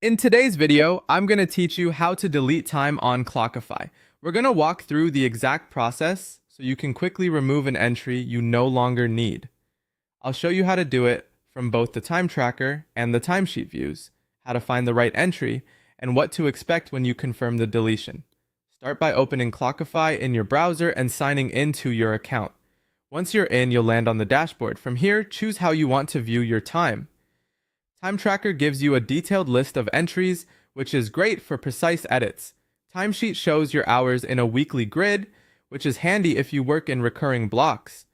In today's video, I'm going to teach you how to delete time on Clockify. We're going to walk through the exact process so you can quickly remove an entry you no longer need. I'll show you how to do it from both the time tracker and the timesheet views, how to find the right entry, and what to expect when you confirm the deletion. Start by opening Clockify in your browser and signing into your account. Once you're in, you'll land on the dashboard. From here, choose how you want to view your time. Time Tracker gives you a detailed list of entries, which is great for precise edits. Timesheet shows your hours in a weekly grid, which is handy if you work in recurring blocks.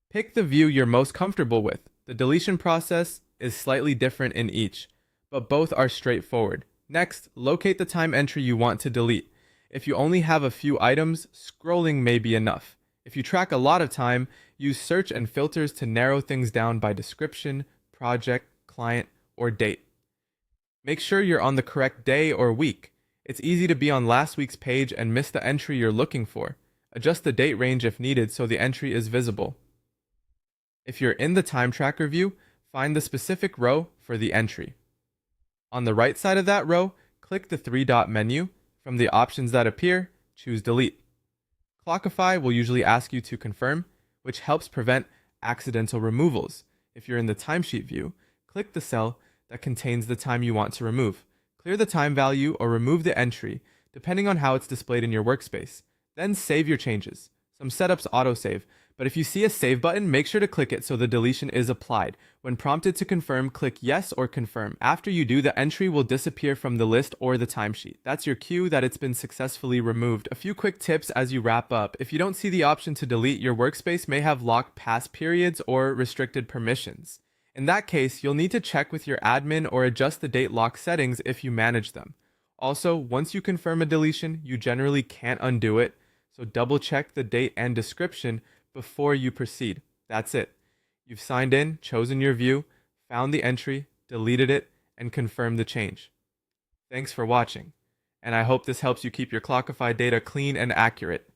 Pick the view you're most comfortable with. The deletion process is slightly different in each, but both are straightforward. Next, locate the time entry you want to delete. If you only have a few items, scrolling may be enough. If you track a lot of time, use search and filters to narrow things down by description, project, client, or date. Make sure you're on the correct day or week. It's easy to be on last week's page and miss the entry you're looking for. Adjust the date range if needed so the entry is visible. If you're in the time tracker view, find the specific row for the entry. On the right side of that row, click the three-dot menu. From the options that appear, choose Delete. Clockify will usually ask you to confirm, which helps prevent accidental removals. If you're in the timesheet view, click the cell that contains the time you want to remove. Clear the time value or remove the entry, depending on how it's displayed in your workspace. Then save your changes. Some setups autosave, but if you see a save button, make sure to click it so the deletion is applied. When prompted to confirm, click yes or confirm. After you do, the entry will disappear from the list or the timesheet. That's your cue that it's been successfully removed. A few quick tips as you wrap up. If you don't see the option to delete, your workspace may have locked past periods or restricted permissions. In that case, you'll need to check with your admin or adjust the date lock settings if you manage them. Also, once you confirm a deletion, you generally can't undo it, so double check the date and description before you proceed. That's it. You've signed in, chosen your view, found the entry, deleted it, and confirmed the change. Thanks for watching, and I hope this helps you keep your Clockify data clean and accurate.